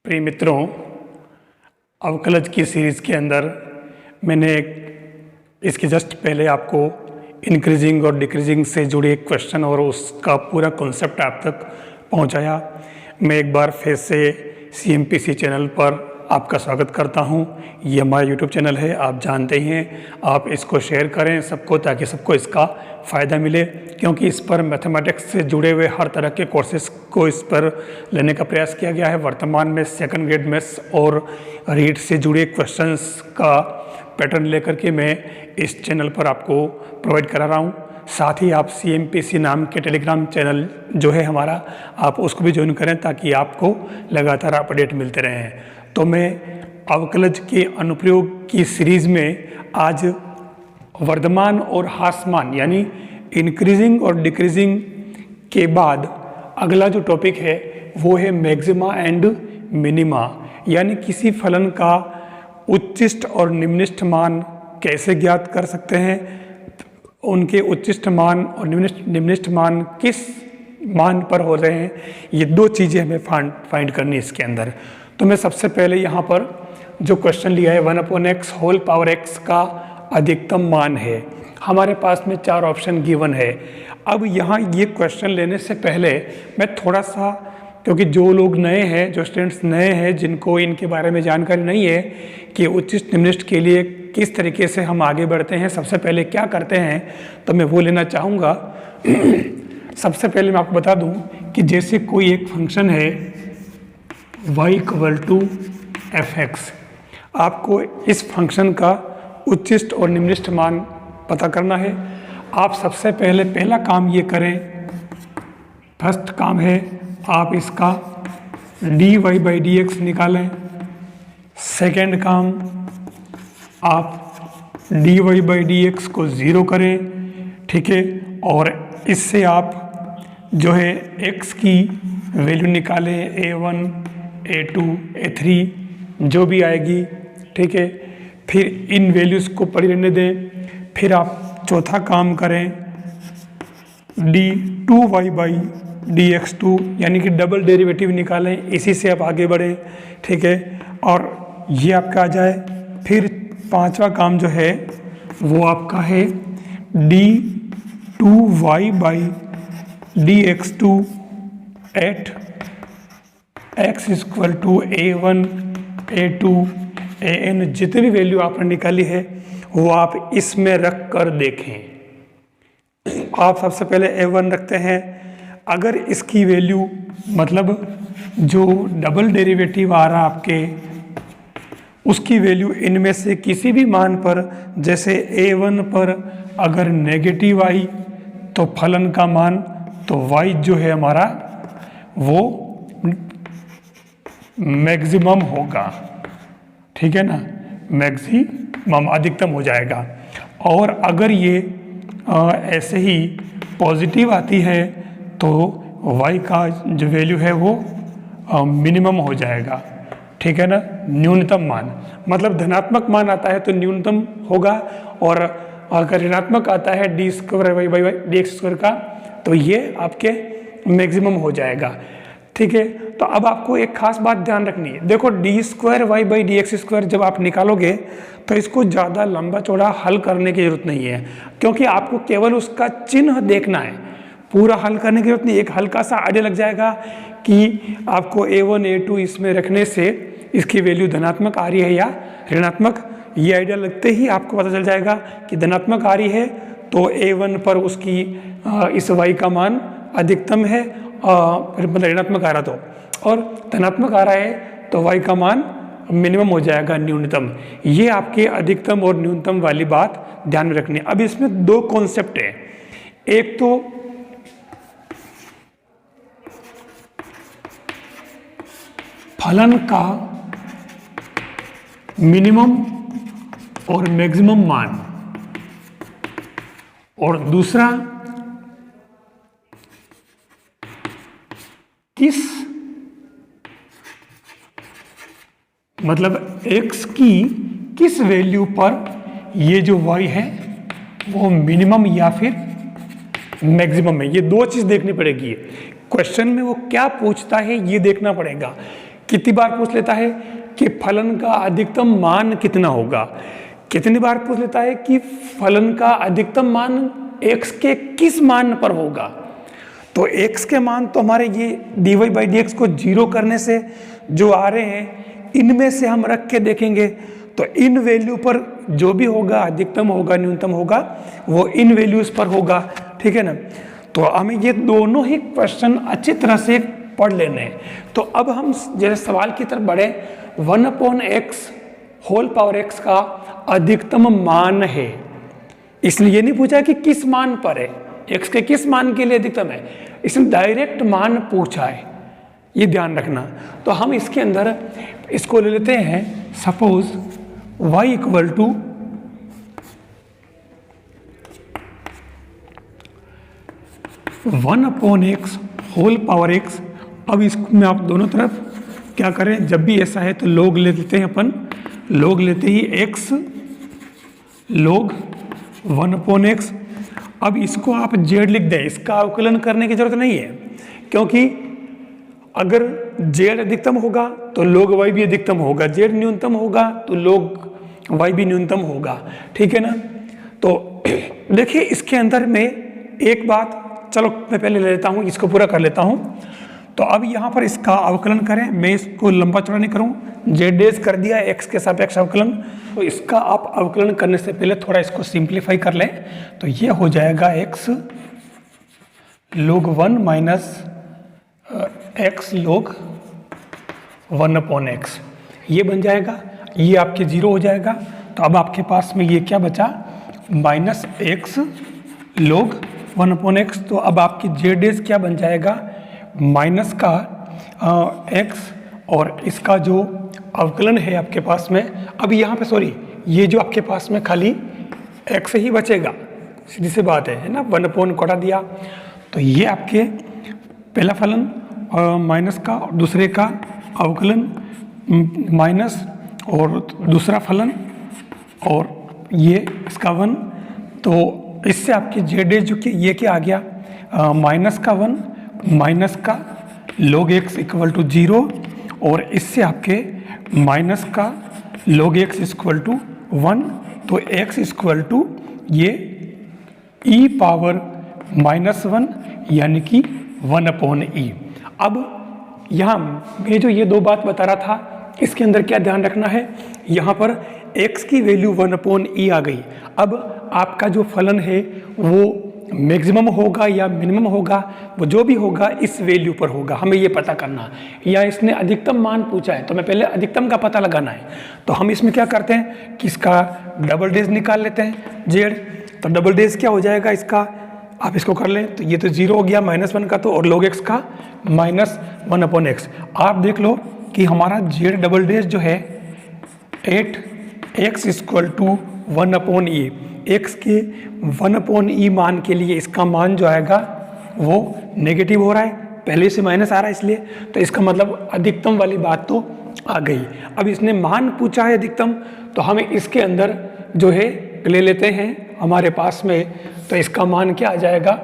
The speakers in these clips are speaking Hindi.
प्रिय मित्रों, अवकलज की सीरीज़ के अंदर मैंने इसके जस्ट पहले आपको इंक्रीजिंग और डिक्रीजिंग से जुड़े एक क्वेश्चन और उसका पूरा कॉन्सेप्ट आप तक पहुंचाया। मैं एक बार फिर से CMPC चैनल पर आपका स्वागत करता हूं। ये हमारा YouTube चैनल है, आप जानते ही हैं। आप इसको शेयर करें सबको, ताकि सबको इसका फ़ायदा मिले, क्योंकि इस पर मैथमेटिक्स से जुड़े हुए हर तरह के कोर्सेज को इस पर लेने का प्रयास किया गया है। वर्तमान में सेकंड ग्रेड मैथ्स और रीड से जुड़े क्वेश्चंस का पैटर्न लेकर के मैं इस चैनल पर आपको प्रोवाइड करा रहा हूँ। साथ ही आप CMPC नाम के टेलीग्राम चैनल जो है हमारा, आप उसको भी ज्वाइन करें, ताकि आपको लगातार अपडेट मिलते रहें। तो मैं अवकलज के अनुप्रयोग की सीरीज़ में आज वर्धमान और ह्रासमान यानी इंक्रीजिंग और डिक्रीजिंग के बाद अगला जो टॉपिक है वो है मैक्सिमा एंड मिनिमा, यानी किसी फलन का उच्चिष्ट और निम्निष्ठ मान कैसे ज्ञात कर सकते हैं, उनके उच्चिष्ट मान और निम्निष्ठ मान किस मान पर हो रहे हैं, ये दो चीज़ें हमें फाइंड करनी है इसके अंदर। तो मैं सबसे पहले यहाँ पर जो क्वेश्चन लिया है 1/x होल पावर x का अधिकतम मान है। हमारे पास में 4 ऑप्शन गिवन है। अब यहाँ ये क्वेश्चन लेने से पहले मैं थोड़ा सा, क्योंकि जो लोग नए हैं, जो स्टूडेंट्स नए हैं, जिनको इनके बारे में जानकारी नहीं है कि उच्चिष्ट निम्निष्ठ के लिए किस तरीके से हम आगे बढ़ते हैं, सबसे पहले क्या करते हैं, तो मैं वो लेना चाहूँगा। सबसे पहले मैं आपको बता दूँ कि जैसे कोई एक फंक्शन है y = f(x), आपको इस फंक्शन का उच्चिष्ट और निम्निष्ठ मान पता करना है। आप सबसे पहले पहला काम ये करें, फर्स्ट काम है आप इसका dy/dx निकालें। सेकंड काम आप dy/dx को 0 करें, ठीक है, और इससे आप जो है x की वैल्यू निकालें, a1 a2 a3 जो भी आएगी, ठीक है। फिर इन वैल्यूज़ को पड़ी रहने दें। फिर आप चौथा काम करें d2y/dx2 यानी कि डबल डेरिवेटिव निकालें, इसी से आप आगे बढ़ें, ठीक है, और ये आपका आ जाए। फिर पांचवा काम जो है वो आपका है d2y/dx2 eight x = a1 a2 an, जितनी भी वैल्यू आपने निकाली है वो आप इसमें रख कर देखें। आप सबसे पहले a1 रखते हैं। अगर इसकी वैल्यू, मतलब जो डबल डेरिवेटिव आ रहा आपके, उसकी वैल्यू इनमें से किसी भी मान पर, जैसे a1 पर अगर नेगेटिव आई तो फलन का मान, तो y जो है हमारा वो मैक्सिमम होगा, ठीक है ना, मैक्सिमम अधिकतम हो जाएगा। और अगर ये ऐसे ही पॉजिटिव आती है तो y का जो वैल्यू है वो मिनिमम हो जाएगा, ठीक है ना, न्यूनतम मान। मतलब धनात्मक मान आता है तो न्यूनतम होगा, और अगर ऋणात्मक आता है d2y/dx2 का, तो ये आपके मैक्सिमम हो जाएगा, ठीक है। तो अब आपको एक खास बात ध्यान रखनी है। देखो d2y/dx2 जब आप निकालोगे तो इसको ज़्यादा लंबा चौड़ा हल करने की जरूरत नहीं है, क्योंकि आपको केवल उसका चिन्ह देखना है, पूरा हल करने की जरूरत नहीं। एक हल्का सा आइडिया लग जाएगा कि आपको a1 a2 इसमें रखने से इसकी वैल्यू धनात्मक आ रही है या ऋणात्मक। ये आइडिया लगते ही आपको पता चल जाएगा कि धनात्मक आ रही है तो a1 पर उसकी इस y का मान अधिकतम है, मतलब ऋणात्मक आ रहा तो, और धनात्मक आ रहा है तो y का मान मिनिमम हो जाएगा, न्यूनतम। ये आपके अधिकतम और न्यूनतम वाली बात ध्यान में रखनी है। अब इसमें दो कॉन्सेप्ट है। एक तो फलन का मिनिमम और मैक्सिमम मान, और दूसरा किस, मतलब x की किस वैल्यू पर ये जो y है वो मिनिमम या फिर मैक्सिमम है। ये दो चीज़ देखनी पड़ेगी। क्वेश्चन में वो क्या पूछता है ये देखना पड़ेगा कितनी बार पूछ लेता है कि फलन का अधिकतम मान कितना होगा, कितनी बार पूछ लेता है कि फलन का अधिकतम मान x के किस मान पर होगा। तो x के मान तो हमारे ये dy/dx को 0 करने से जो आ रहे हैं इनमें से हम रख के देखेंगे, तो इन वैल्यू पर जो भी होगा, अधिकतम होगा न्यूनतम होगा, वो इन वैल्यूज पर होगा, ठीक है ना। तो हमें ये दोनों ही क्वेश्चन अच्छी तरह से पढ़ लेने हैं। तो अब हम जैसे सवाल की तरफ बढ़े, 1/x होल पावर x का अधिकतम मान है, इसलिए ये नहीं पूछा कि किस मान पर है, x के किस मान के लिए अधिकतम है, इसने डायरेक्ट मान पूछा है, ये ध्यान रखना। तो हम इसके अंदर इसको ले लेते हैं, suppose y equal to 1/x whole power x। अब इसमें आप दोनों तरफ क्या करें, जब भी ऐसा है तो लोग ले लेते हैं, अपन लोग लेते ही x log 1/x। अब इसको आप z लिख दें, इसका अवकलन करने की जरूरत नहीं है, क्योंकि अगर z अधिकतम होगा तो log y भी अधिकतम होगा, z न्यूनतम होगा तो log y भी न्यूनतम होगा, ठीक है ना। तो देखिए इसके अंदर में एक बात, चलो मैं पहले ले लेता हूँ, इसको पूरा कर लेता हूँ। तो अब यहाँ पर इसका अवकलन करें, मैं इसको लंबा चौड़ा नहीं करूँ, z डेज कर दिया x के सापेक्ष अवकलन। तो इसका आप अवकलन करने से पहले थोड़ा इसको सिंप्लीफाई कर लें, तो ये हो जाएगा x log 1 minus x log 1/x, ये बन जाएगा, ये आपके 0 हो जाएगा। तो अब आपके पास में ये क्या बचा, माइनस x log 1/x। तो अब आपकी z डेज क्या बन जाएगा, माइनस का x और इसका जो अवकलन है आपके पास में, अब यहाँ पे सॉरी, ये जो आपके पास में खाली x ही बचेगा, सीधी सी बात है ना, 1/, कटा दिया। तो ये आपके पहला फलन माइनस का और दूसरे का अवकलन माइनस और दूसरा फलन और ये इसका 1। तो इससे आपके z जो कि ये क्या आ गया, माइनस का 1 माइनस का log x इक्वल टू 0, और इससे आपके माइनस का log x इक्वल टू 1। तो x इक्वल टू ये e पावर -1 यानी कि 1/e। अब यहाँ मैं जो ये दो बात बता रहा था, इसके अंदर क्या ध्यान रखना है, यहाँ पर x की वैल्यू 1/e आ गई। अब आपका जो फलन है वो मैक्सिमम होगा या मिनिमम होगा, वो जो भी होगा इस वैल्यू पर होगा, हमें ये पता करना है। या इसने अधिकतम मान पूछा है तो मैं पहले अधिकतम का पता लगाना है। तो हम इसमें क्या करते हैं कि इसका डबल डेज निकाल लेते हैं, z। तो डबल डेज क्या हो जाएगा इसका, आप इसको कर लें, तो ये तो 0 हो गया -1 का, तो और log x का -1/x। आप देख लो कि हमारा z डबल डेज जो है 8x equal to 1/e, x के 1/e मान के लिए इसका मान जो आएगा वो नेगेटिव हो रहा है, पहले से माइनस आ रहा है इसलिए, तो इसका मतलब अधिकतम वाली बात तो आ गई। अब इसने मान पूछा है अधिकतम, तो हमें इसके अंदर जो है ले लेते हैं हमारे पास में, तो इसका मान क्या आ जाएगा,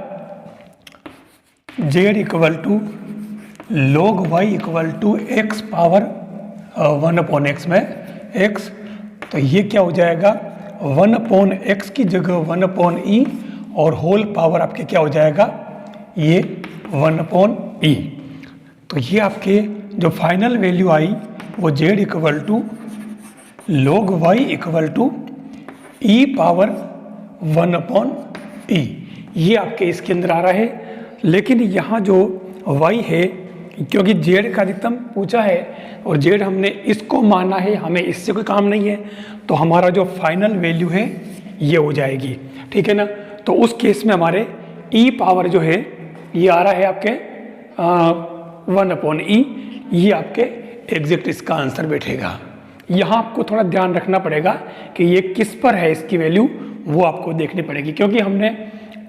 z equal to log y equal to x power 1/x में x। तो ये क्या हो जाएगा, 1/x की जगह 1/e और होल पावर आपके क्या हो जाएगा, ये 1/e। तो ये आपके जो फाइनल वैल्यू आई वो z equal to log y equal to e power 1/e, ये आपके इसके अंदर आ रहा है। लेकिन यहाँ जो y है, क्योंकि z का अधिकतम पूछा है और z हमने इसको माना है, हमें इससे कोई काम नहीं है, तो हमारा जो फाइनल वैल्यू है ये हो जाएगी, ठीक है ना। तो उस केस में हमारे e पावर जो है ये आ रहा है आपके 1/e, ये आपके एग्जैक्ट इसका आंसर बैठेगा। यहाँ आपको थोड़ा ध्यान रखना पड़ेगा कि ये किस पर है, इसकी वैल्यू वो आपको देखनी पड़ेगी, क्योंकि हमने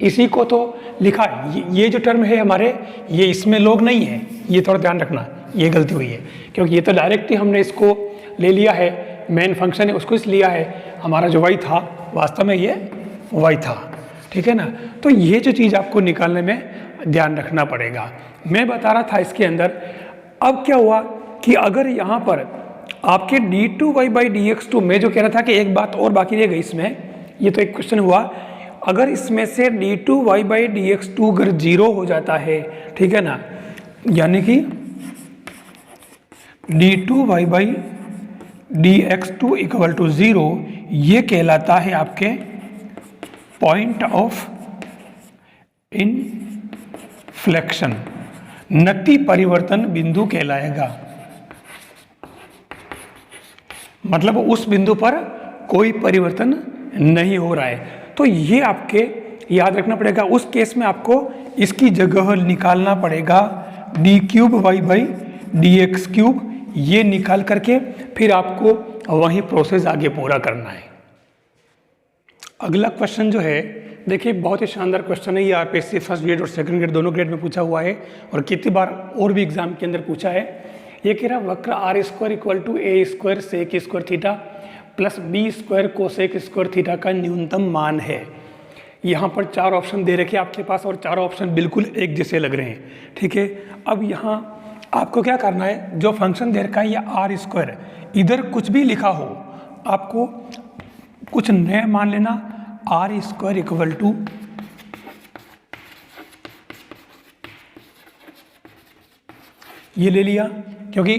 इसी को तो लिखा है, ये जो टर्म है हमारे ये इसमें लोग नहीं है, ये थोड़ा ध्यान रखना, ये गलती हुई है, क्योंकि ये तो डायरेक्ट ही हमने इसको ले लिया है, मेन फंक्शन है उसको इस लिया है, हमारा जो y था वास्तव में ये y था, ठीक है ना। तो ये जो चीज़ आपको निकालने में ध्यान रखना पड़ेगा। मैं बता रहा था इसके अंदर, अब क्या हुआ कि अगर यहाँ पर आपके d2y/dx2 में जो कह रहा था कि एक बात और बाकी रह गई इसमें, ये तो एक क्वेश्चन हुआ, अगर इसमें से d2y/dx2 अगर 0 हो जाता है, ठीक है ना, यानी कि d2y/dx2 इक्वल टू 0, ये कहलाता है आपके पॉइंट ऑफ इनफ्लेक्शन, नति परिवर्तन बिंदु कहलाएगा। मतलब उस बिंदु पर कोई परिवर्तन नहीं हो रहा है। तो ये आपके याद रखना पड़ेगा। उस केस में आपको इसकी जगह निकालना पड़ेगा d3y/dx3, ये निकाल करके फिर आपको वही प्रोसेस आगे पूरा करना है। अगला क्वेश्चन जो है, देखिए बहुत ही शानदार क्वेश्चन है ये, आरपीएससी फर्स्ट ग्रेड और सेकंड ग्रेड दोनों ग्रेड में पूछा हुआ है और कितनी बार और भी एग्जाम के अंदर पूछा है। ये कह रहा वक्र r² equal to a² sec square theta plus b² cosec square theta का न्यूनतम मान है। यहाँ पर 4 ऑप्शन दे रखे आपके पास और 4 ऑप्शन बिल्कुल एक जैसे लग रहे हैं, ठीक है। अब यहाँ आपको क्या करना है, जो फंक्शन दे रखा है ये r², इधर कुछ भी लिखा हो आपको कुछ नया मान लेना, r² इक्वल टू ये ले लिया, क्योंकि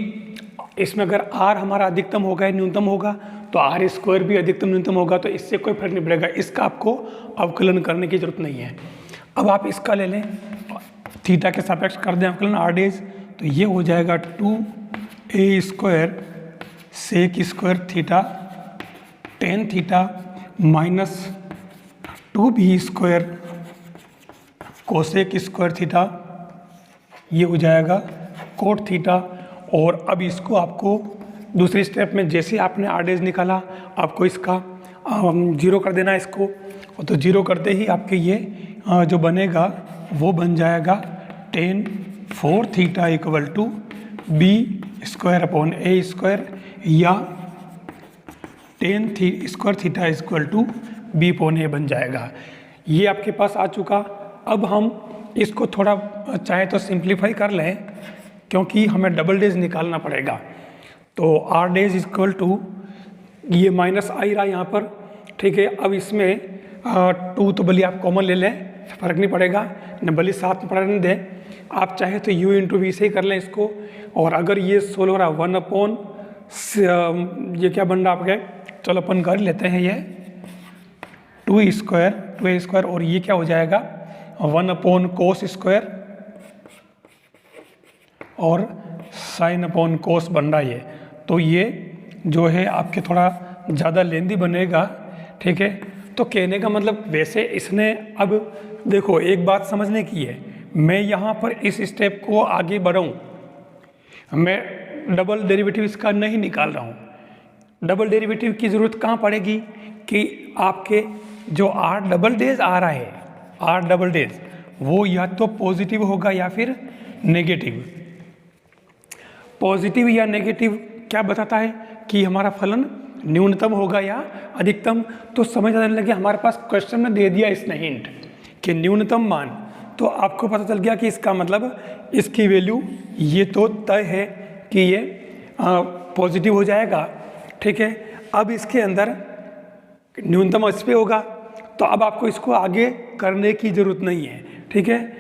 इसमें अगर r हमारा अधिकतम होगा या न्यूनतम होगा तो r² भी अधिकतम न्यूनतम होगा, तो इससे कोई फर्क नहीं पड़ेगा, इसका आपको अवकलन करने की जरूरत नहीं है। अब आप इसका ले लें, थीटा के सापेक्ष कर दें अवकलन r', तो ये हो जाएगा 2a² sec square theta tan theta minus 2b² cosec square theta, ये हो जाएगा कोट थीटा। और अब इसको आपको दूसरी स्टेप में जैसे आपने r' निकाला, आपको इसका 0 कर देना इसको, तो 0 करते ही आपके ये जो बनेगा वो बन जाएगा tan 4 theta equal to b² या tan square theta equal to b/a बन जाएगा। ये आपके पास आ चुका। अब हम इसको थोड़ा चाहे तो सिंप्लीफाई कर लें, क्योंकि हमें डबल डेज निकालना पड़ेगा। तो r' इक्वल टू ये माइनस आई रहा यहाँ पर, ठीक है। अब इसमें 2 तो भले आप कॉमन ले लें, फ़र्क नहीं पड़ेगा, न भले साथ में पढ़ने दें, आप चाहे तो u इंटू वी से ही कर लें इसको। और अगर ये 16 हो रहा 1/, ये क्या बन रहा आपके, चलो अपन कर लेते हैं, ये 2a² और ये क्या हो जाएगा 1/cos² और sin/cos बन रहा है ये। तो ये जो है आपके थोड़ा ज़्यादा लेंदी बनेगा, ठीक है। तो कहने का मतलब वैसे इसने, अब देखो एक बात समझने की है, मैं यहाँ पर इस स्टेप को आगे बढ़ाऊँ, मैं डबल डेरिवेटिव इसका नहीं निकाल रहा हूँ। डबल डेरिवेटिव की ज़रूरत कहाँ पड़ेगी कि आपके जो r" आ रहा है, r" वो या तो पॉजिटिव होगा या फिर नेगेटिव। पॉजिटिव या नेगेटिव क्या बताता है कि हमारा फलन न्यूनतम होगा या अधिकतम। तो समझ आने लगे, हमारे पास क्वेश्चन में दे दिया इसने हिंट कि न्यूनतम मान, तो आपको पता चल गया कि इसका मतलब इसकी वैल्यू ये तो तय है कि ये पॉजिटिव हो जाएगा, ठीक है। अब इसके अंदर न्यूनतम इस पे होगा, तो अब आपको इसको आगे करने की ज़रूरत नहीं है, ठीक है।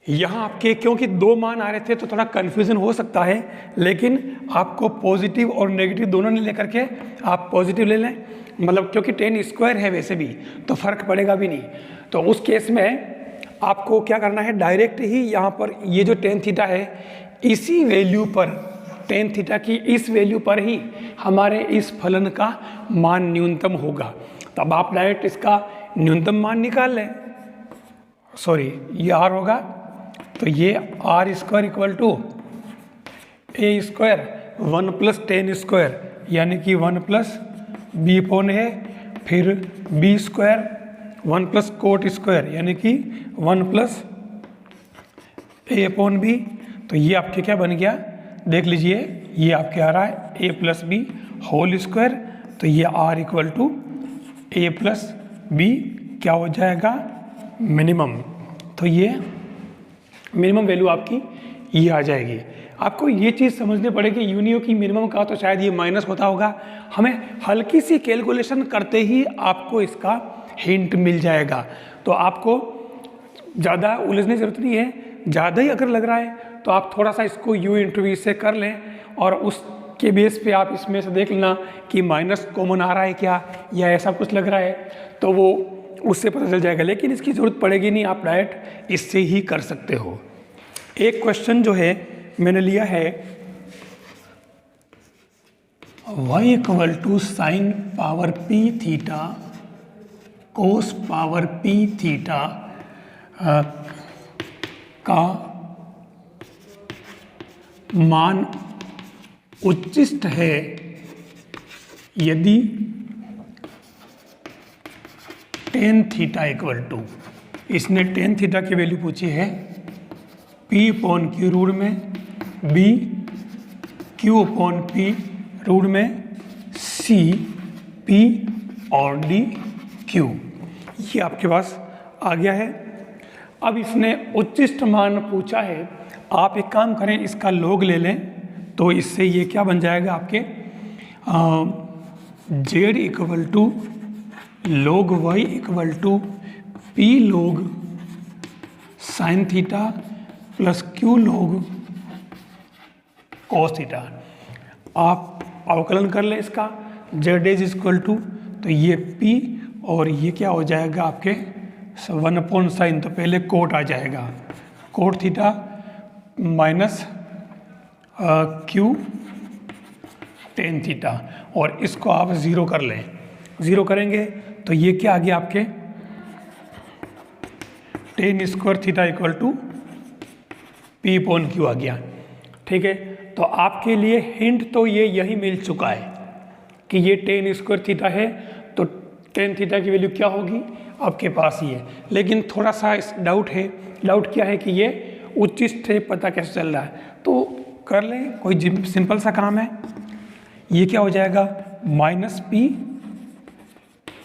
यहाँ आपके क्योंकि 2 मान आ रहे थे तो थोड़ा कन्फ्यूज़न हो सकता है, लेकिन आपको पॉजिटिव और नेगेटिव दोनों ने लेकर के आप पॉजिटिव ले लें, मतलब क्योंकि tan² है वैसे भी तो फ़र्क पड़ेगा भी नहीं। तो उस केस में आपको क्या करना है, डायरेक्ट ही यहाँ पर ये जो tan थीटा है, इसी वैल्यू पर, tan थीटा की इस वैल्यू पर ही हमारे इस फलन का मान न्यूनतम होगा। तब आप डायरेक्ट इसका न्यूनतम मान निकाल लें, सॉरी ये r होगा, तो ये r² equal to a² 1 + tan², यानी कि 1 + b/a, फिर b² 1 + cot², यानी कि 1 + a/b। तो ये आपके क्या बन गया, देख लीजिए, ये आपके आ रहा है a + b² तो ये r equal to a + b क्या हो जाएगा, मिनिमम। तो ये मिनिमम वैल्यू आपकी ये आ जाएगी। आपको ये चीज़ समझनी पड़ेगी, यूनियो की मिनिमम का तो शायद ये माइनस होता होगा, हमें हल्की सी कैलकुलेशन करते ही आपको इसका हिंट मिल जाएगा। तो आपको ज़्यादा उलझने की ज़रूरत नहीं है, ज़्यादा ही अगर लग रहा है तो आप थोड़ा सा इसको यू इंटरव्यू से कर लें और उसके बेस पे आप इसमें से देख लेना कि माइनस कॉमन आ रहा है क्या या ऐसा कुछ लग रहा है, तो वो उससे पता चल जाएगा। लेकिन इसकी ज़रूरत पड़ेगी नहीं, आप डायरेक्ट इससे ही कर सकते हो। एक क्वेश्चन जो है मैंने लिया है y equal to sine power p theta cos power p theta का मान उच्चिष्ट है यदि टेन थीटा इक्वल टू, इसने टेन थीटा की वैल्यू पूछी है p अपॉन क्यू रूट में b, q upon p root में c, p और d q, ये आपके पास आ गया है। अब इसने उच्चिष्ट मान पूछा है, आप एक काम करें इसका लॉग ले लें, तो इससे ये क्या बन जाएगा आपके z equal to log y equal to p log sine theta plus q log cos theta. आप अवकलन कर लें इसका, z इज इक्वल टू, तो ये p और ये क्या हो जाएगा आपके 1 अपॉन साइन, तो पहले कोट आ जाएगा, cot theta minus q tan theta, और इसको आप ज़ीरो कर लें। ज़ीरो करेंगे तो ये क्या आ गया आपके tan square theta equal to p upon q आ गया। ठीक है, तो आपके लिए हिंट तो ये यही मिल चुका है कि ये टेन स्क्वायर थीटा है, तो टेन थीटा की वैल्यू क्या होगी आपके पास ही है। लेकिन थोड़ा सा इस डाउट है, डाउट क्या है कि ये उच्चिष्ट है, पता कैसे चल रहा है, तो कर लें, कोई सिंपल सा काम है। ये क्या हो जाएगा minus p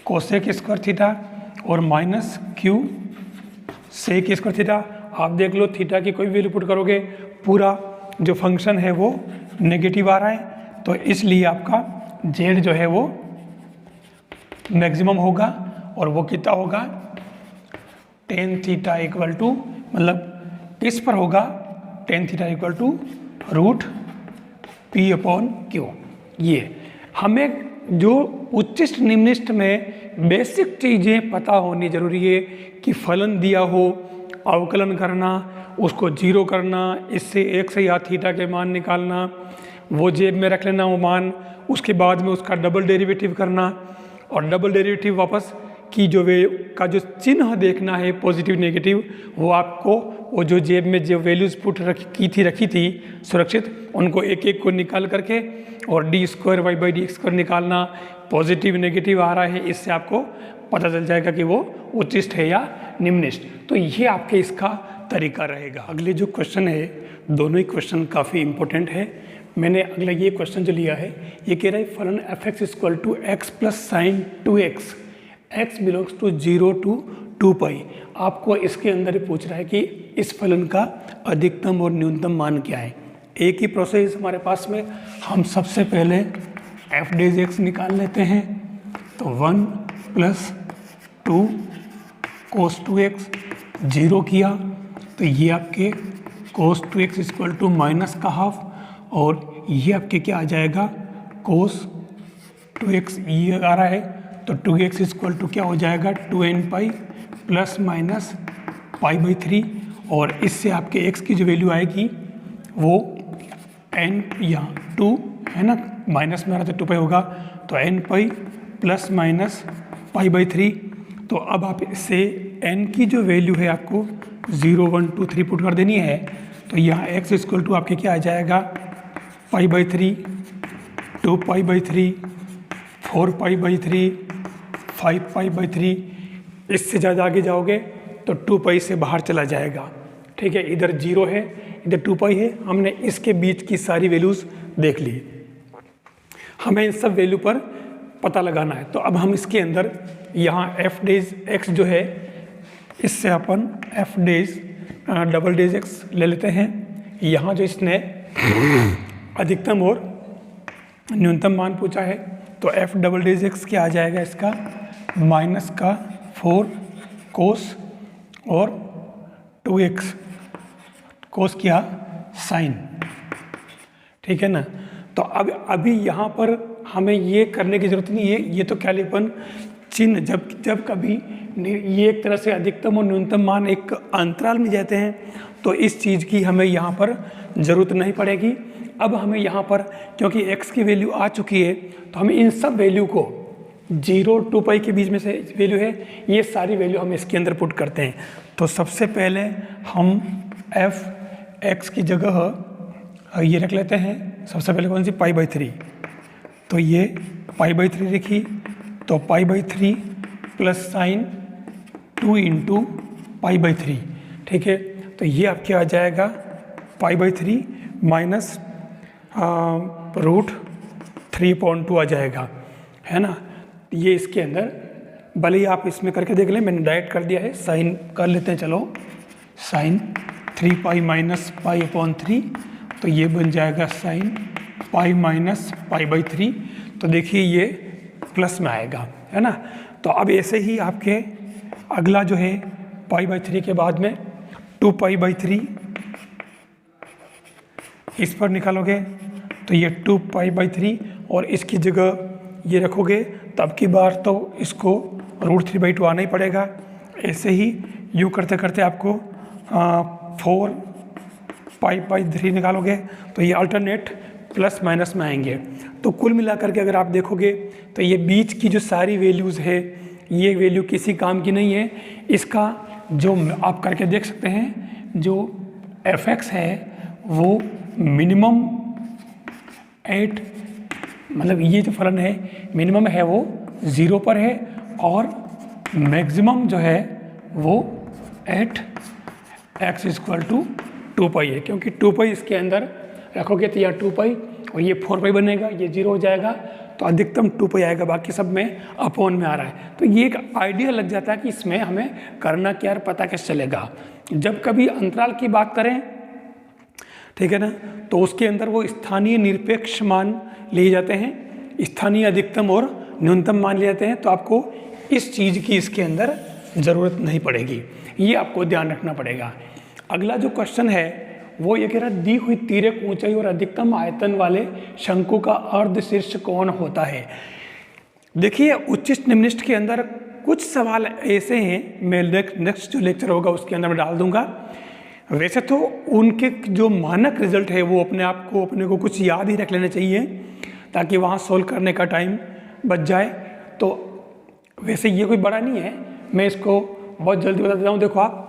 cosec square theta और minus q sec square theta. आप देख लो थीटा की कोई वैल्यू पुट करोगे पूरा जो फंक्शन है वो नेगेटिव आ रहा है, तो इसलिए आपका z जो है वो मैक्सिमम होगा, और वो कितना होगा टेन थीटा इक्वल टू, मतलब किस पर होगा tan theta equal to root p upon q। ये हमें जो उच्चिष्ट निम्निष्ठ में बेसिक चीज़ें पता होनी जरूरी है कि फलन दिया हो, अवकलन करना, उसको जीरो करना, इससे एक से या थीटा के मान निकालना, वो जेब में रख लेना वो मान, उसके बाद में उसका डबल डेरिवेटिव करना, और डबल डेरिवेटिव वापस की जो वे का जो चिन्ह देखना है पॉजिटिव नेगेटिव, वो आपको वो जो जेब में जो वैल्यूज़ पुट रखी थी सुरक्षित, उनको एक एक को निकाल करके और d square y by d square निकालना, पॉजिटिव नेगेटिव आ रहा है, इससे आपको पता चल जाएगा कि वो उच्चिष्ट है या निम्निष्ठ। तो ये आपके इसका तरीका रहेगा। अगले जो क्वेश्चन है, दोनों ही क्वेश्चन काफ़ी इंपॉर्टेंट है। मैंने अगला ये क्वेश्चन जो लिया है, ये कह रहा है फलन f x equal to x plus sine 2x, x belongs to 0 to 2 pi. आपको इसके अंदर ही पूछ रहा है कि इस फलन का अधिकतम और न्यूनतम मान क्या है। एक ही प्रोसेस हमारे पास में, हम सबसे पहले एफ डेज एक्स निकाल लेते हैं, तो 1 प्लस 2 कोस 2x, 0 किया तो ये आपके कोस 2x इक्वल टू माइनस का हाफ, और ये आपके क्या आ जाएगा कोस 2x, ये आ रहा है तो 2x इक्वल टू क्या हो जाएगा 2n pi plus minus pi by 3, और इससे आपके x की जो वैल्यू आएगी वो n या 2 है ना, माइनस में आ रहा था 2 पाई होगा, तो n pi plus minus pi by 3। तो अब आप इससे n की जो वैल्यू है आपको 0 1 2 3 पुट कर देनी है, तो यहाँ x इक्वल टू आपके क्या आ जाएगा pi by 3, 2 pi by 3, 4 pi by 3, 5 pi by 3। इससे ज़्यादा आगे जाओगे तो 2 पाई से बाहर चला जाएगा। ठीक है, इधर 0 है, इधर 2 पाई है। हमने इसके बीच की सारी वैल्यूज़ देख ली, हमें इन सब वैल्यू पर पता लगाना है। तो अब हम इसके अंदर यहाँ एफ डेज एक्स जो है, इससे अपन f dash double dash x ले लेते हैं। यहाँ जो इसने अधिकतम और न्यूनतम मान पूछा है, तो एफ डबल डेज एक्स क्या आ जाएगा इसका, माइनस का 4 कोस और 2x कोस क्या साइन, ठीक है ना। तो अब अभी यहाँ पर हमें ये करने की ज़रूरत नहीं है, ये तो क्या लिखन चिन्ह जब कभी ये एक तरह से अधिकतम और न्यूनतम मान एक अंतराल में जाते हैं तो इस चीज़ की हमें यहाँ पर ज़रूरत नहीं पड़ेगी। अब हमें यहाँ पर क्योंकि x की वैल्यू आ चुकी है तो हमें इन सब वैल्यू को 0 2 पाई के बीच में से वैल्यू है, ये सारी वैल्यू हम इसके अंदर पुट करते हैं। तो सबसे पहले हम एफ एक्स की जगह ये रख लेते हैं, सबसे पहले कौन सी π/3, तो ये π/3 लिखी, तो π/3 प्लस साइन 2 इंटू π/3, ठीक है। तो ये आपके आ जाएगा π/3 माइनस √3.2 आ जाएगा, है ना। ये इसके अंदर भले ही आप इसमें करके देख लें, मैंने डायरेक्ट कर दिया है, साइन कर लेते हैं, चलो साइन 3 पाई माइनस π/3, तो ये बन जाएगा साइन पाई माइनस π/3, तो देखिए ये प्लस में आएगा, है ना। तो अब ऐसे ही आपके अगला जो है π/3 के बाद में 2π/3 इस पर निकालोगे तो ये 2π/3 और इसकी जगह ये रखोगे, तब की बार तो इसको √3/2 आना ही पड़ेगा। ऐसे ही यूँ करते करते आपको 4π/3 निकालोगे तो ये अल्टरनेट प्लस माइनस में आएंगे। तो कुल मिलाकर के अगर आप देखोगे तो ये बीच की जो सारी वैल्यूज़ है ये वैल्यू किसी काम की नहीं है। इसका जो आप करके देख सकते हैं, जो fx है वो मिनिमम 8, मतलब ये जो फलन है मिनिमम है वो 0 पर है और मैक्सिमम जो है वो एट x = 2 पाई है, क्योंकि 2 पाई इसके अंदर रखोगे तो यहाँ 2 पाई और ये 4 पाई बनेगा, ये 0 हो जाएगा, तो अधिकतम 2 पाई आएगा, बाकी सब में अपॉन में आ रहा है। तो ये एक आइडिया लग जाता है कि इसमें हमें करना क्या है, पता कैसे चलेगा। जब कभी अंतराल की बात करें, ठीक है ना, तो उसके अंदर वो स्थानीय निरपेक्ष मान लिए जाते हैं, स्थानीय अधिकतम और न्यूनतम मान लिए जाते हैं, तो आपको इस चीज़ की इसके अंदर ज़रूरत नहीं पड़ेगी, ये आपको ध्यान रखना पड़ेगा। अगला जो क्वेश्चन है वो ये कह रहा है, दी हुई तिर्यक ऊंचाई और अधिकतम आयतन वाले शंकु का अर्धशीर्ष कौन होता है। देखिए उच्चिष्ट निम्निष्ट के अंदर कुछ सवाल ऐसे हैं, मैं नेक्स्ट जो लेक्चर होगा उसके अंदर मैं डाल दूंगा। वैसे तो उनके जो मानक रिजल्ट है वो अपने को कुछ याद ही रख लेना चाहिए ताकि वहाँ सोल्व करने का टाइम बच जाए। तो वैसे ये कोई बड़ा नहीं है, मैं इसको बहुत जल्दी बता देता हूँ। देखो आप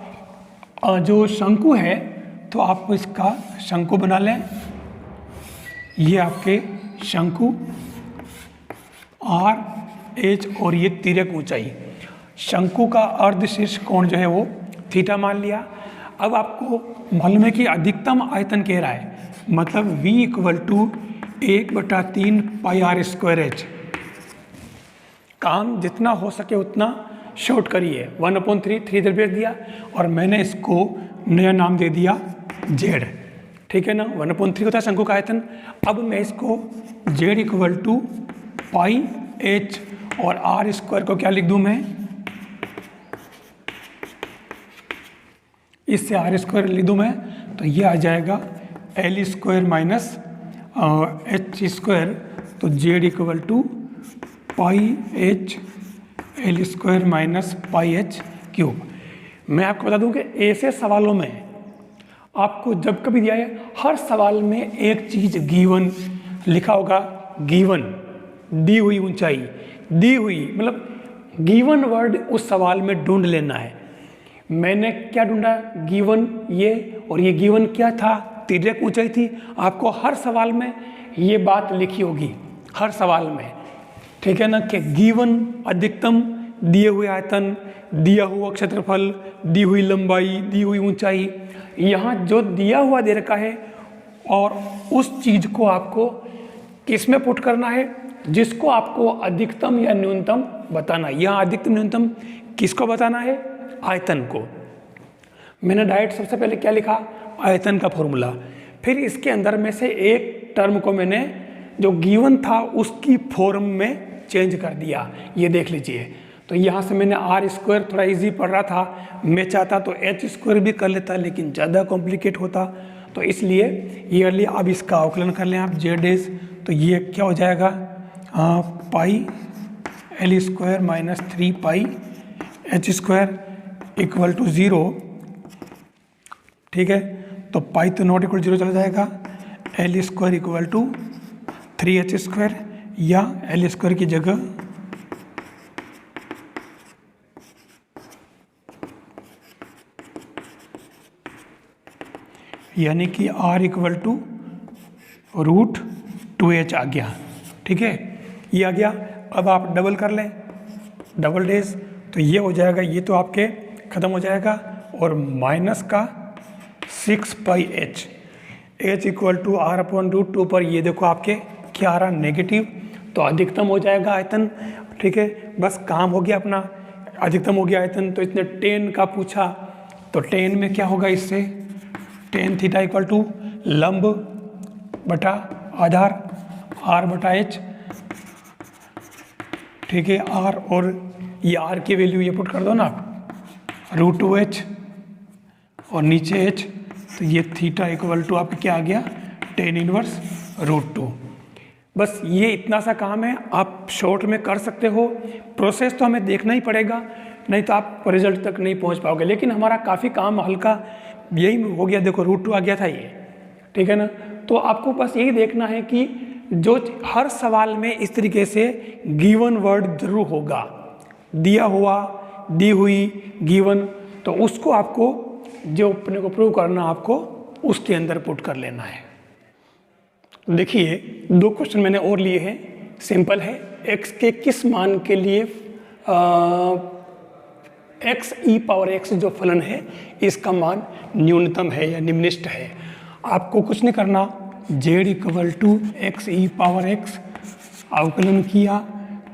जो शंकु है तो आप इसका शंकु बना लें, ये आपके शंकु RH और ये तिर्यक ऊंचाई, शंकु का अर्धशीर्ष कोण जो है वो थीटा मान लिया। अब आपको मालूम है कि अधिकतम आयतन कह रहा है, मतलब V = 1/3 πr²H। काम जितना हो सके उतना शॉर्ट करिए, 1/3 3 इधर भेज दिया और मैंने इसको नया नाम दे दिया Z, ठीक है ना। 1/3 होता है शंकु का आयतन। अब मैं इसको Z = πh और r² को क्या लिख दूं मैं, इससे r² लिख दूं मैं, तो ये आ जाएगा L² - h², तो Z = πh L² - πh³। मैं आपको बता दूं कि ऐसे सवालों में आपको जब कभी दिया है, हर सवाल में एक चीज़ गिवन लिखा होगा, गिवन दी हुई ऊंचाई, दी हुई मतलब गिवन वर्ड उस सवाल में ढूंढ लेना है। मैंने क्या ढूंढा, गिवन ये, और ये गिवन क्या था, तिर्यक ऊंचाई थी। आपको हर सवाल में ये बात लिखी होगी, हर सवाल में, ठीक है ना, कि गिवन अधिकतम, दिए हुए आयतन, दिया हुआ क्षेत्रफल, दी हुई लंबाई, दी हुई ऊंचाई। यहाँ जो दिया हुआ दे रखा है और उस चीज़ को आपको किस में पुट करना है, जिसको आपको अधिकतम या न्यूनतम बताना है। यहाँ अधिकतम न्यूनतम किसको बताना है, आयतन को। मैंने डायरेक्ट सबसे पहले क्या लिखा, आयतन का फॉर्मूला फिर इसके अंदर में से एक टर्म को मैंने जो गिवन था उसकी फॉर्म में चेंज कर दिया, ये देख लीजिए। तो यहाँ से मैंने आर स्क्वायर, थोड़ा इजी पड़ रहा था, मैं चाहता तो एच स्क्वायर भी कर लेता लेकिन ज़्यादा कॉम्प्लिकेट होता, तो इसलिए ईयरली अब इसका अवकलन कर लें आप जेड एज। तो ये क्या हो जाएगा, pi L square minus 3 pi H square equal to 0। ठीक है, तो पाई तो नॉट इक्वल 0 चला जाएगा, L square equal to 3h square, या एल स्क्वायर की जगह यानी कि r इक्वल टू √2h आ गया। ठीक है, ये आ गया। अब आप डबल कर लें, डबल डेज, तो ये हो जाएगा, ये तो आपके ख़त्म हो जाएगा, और माइनस का 6 pi h, h equal to r/√2 पर ये देखो आपके क्या आ रहा, नेगेटिव, तो अधिकतम हो जाएगा आयतन। ठीक है, बस काम हो गया अपना, अधिकतम हो गया आयतन। तो इसने टेन का पूछा, तो टेन में क्या होगा, इससे टेन थीटा इक्वल टू लंब बटा आधार r/h। ठीक है, r, और ये r की वैल्यू ये पुट कर दो ना आप, √2h और नीचे h, तो ये थीटा इक्वल टू आपका क्या आ गया, टेन इनवर्स √2। बस ये इतना सा काम है, आप शॉर्ट में कर सकते हो। प्रोसेस तो हमें देखना ही पड़ेगा, नहीं तो आप रिजल्ट तक नहीं पहुंच पाओगे, लेकिन हमारा काफ़ी काम हल्का यही हो गया। देखो √2 आ गया था ये, ठीक है ना। तो आपको बस यही देखना है कि जो हर सवाल में इस तरीके से गिवन वर्ड जरूर होगा, दिया हुआ, दी हुई, गिवन, तो उसको आपको जो अपने को प्रूव करना, आपको उसके अंदर पुट कर लेना है। देखिए 2 क्वेश्चन मैंने और लिए हैं, सिंपल है। x के किस मान के लिए x e पावर x जो फलन है इसका मान न्यूनतम है या निम्नलिखित है। आपको कुछ नहीं करना, z equal to x e power x अवकलन किया,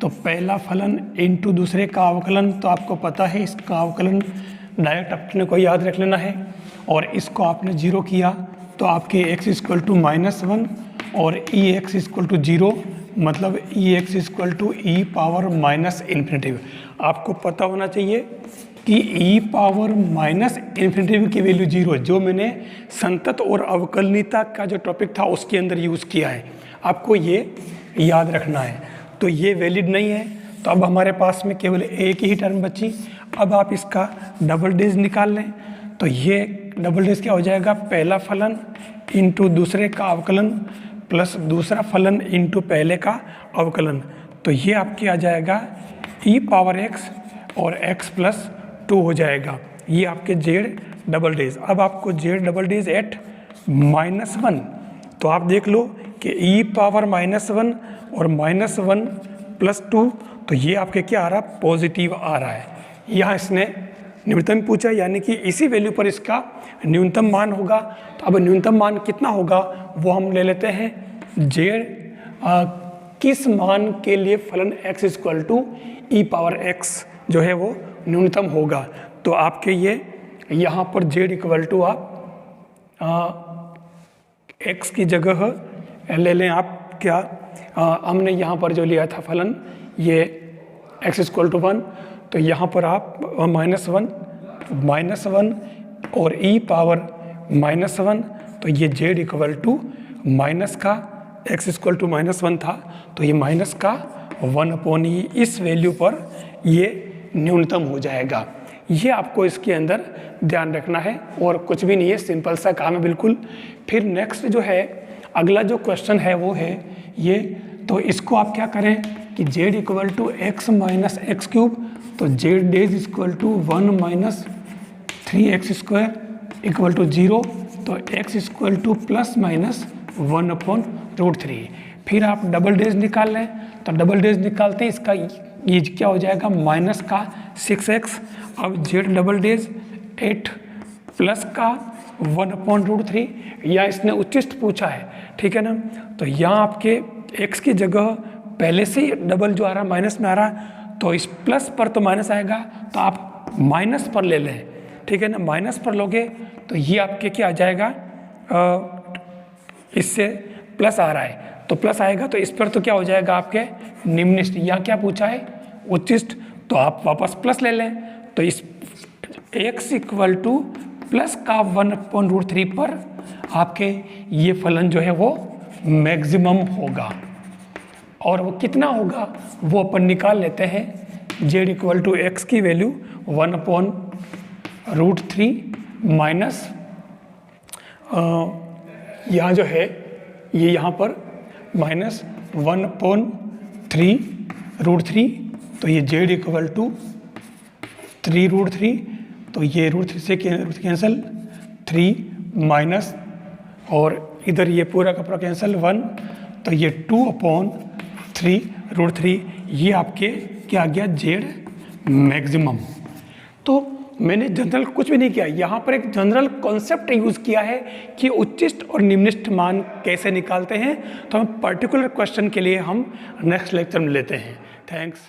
तो पहला फलन इनटू दूसरे का अवकलन, तो आपको पता है इसका अवकलन डायरेक्ट अपने को याद रख लेना है, और इसको आपने 0 किया तो आपके x इक्वल टू -1 और ई एक्स इक्वल टू 0, मतलब e x equal to e power minus infinitive. आपको पता होना चाहिए कि ई पावर माइनस इन्फिनेटिव की वैल्यू 0 है, जो मैंने संतत और अवकलनीयता का जो टॉपिक था उसके अंदर यूज़ किया है, आपको ये याद रखना है। तो ये वैलिड नहीं है, तो अब हमारे पास में केवल एक ही टर्म बची। अब आप इसका डबल डेज निकाल लें, तो ये डबल डेज क्या हो जाएगा, पहला फलन इंटू दूसरे का अवकलन प्लस दूसरा फलन इंटू पहले का अवकलन, तो ये आपके आ जाएगा e पावर x और x प्लस 2 हो जाएगा। ये आपके जेड डबल डेज। अब आपको जेड डबल डेज एट -1, तो आप देख लो कि e पावर -1 और -1 प्लस 2, तो ये आपके क्या आ रहा, पॉजिटिव आ रहा है। यहाँ इसने न्यूनतम पूछा, यानी कि इसी वैल्यू पर इसका न्यूनतम मान होगा। तो अब न्यूनतम मान कितना होगा वो हम ले लेते हैं, जेड किस मान के लिए फलन x equal to e power x जो है वो न्यूनतम होगा। तो आपके ये यहाँ पर जेड इक्वल टू आप x की जगह ले लें आप क्या, हमने यहाँ पर जो लिया था फलन ये x इक्वल टू 1, तो यहाँ पर आप -1 और e पावर -1, तो ये z इक्वल टू माइनस का x इक्वल टू -1 था, तो ये माइनस का 1/e, इस वैल्यू पर ये न्यूनतम हो जाएगा। ये आपको इसके अंदर ध्यान रखना है, और कुछ भी नहीं है, सिंपल सा काम है बिल्कुल। फिर नेक्स्ट जो है, अगला जो क्वेश्चन है वो है ये, तो इसको आप क्या करें कि z equal to x minus x cube, तो z dash equal to 1 - 3x square equal to 0, तो x इक्वल टू +/(1/√3)। फिर आप डबल डेज निकाल लें, तो डबल डेज निकालते हैं इसका ये क्या हो जाएगा, माइनस का 6x। अब z डबल डेज 8 प्लस का 1/√3, या इसने उच्चिष्ट पूछा है, ठीक है ना। तो यहाँ आपके x की जगह पहले से ही डबल जो आ रहा है माइनस में आ रहा है, तो इस प्लस पर तो माइनस आएगा, तो आप माइनस पर ले लें, ठीक है ना। माइनस पर लोगे तो ये आपके क्या आ जाएगा, इससे प्लस आ रहा है, तो प्लस आएगा तो इस पर तो क्या हो जाएगा आपके निम्नलिखित, या क्या पूछा है उच्चिष्ट, तो आप वापस प्लस ले लें, तो इस x इक्वल टू प्लस का 1/√3 पर आपके ये फलन जो है वो मैक्सिमम होगा। और वो कितना होगा वो अपन निकाल लेते हैं। z इक्वल टू एक्स की वैल्यू 1/√3 माइनस यहाँ जो है ये यहाँ पर माइनस 1/3√3, तो ये z इक्वल टू 3√3, तो ये √3 से कैंसिल 3 माइनस, और इधर ये पूरा का पूरा कैंसिल 1, तो ये 2/3√3, ये आपके क्या आ गया z मैक्सिमम। तो मैंने जनरल कुछ भी नहीं किया, यहाँ पर एक जनरल कॉन्सेप्ट यूज़ किया है कि उच्चिष्ट और निम्नलिखित मान कैसे निकालते हैं, तो हम पर्टिकुलर क्वेश्चन के लिए हम नेक्स्ट लेक्चर में लेते हैं। थैंक्स।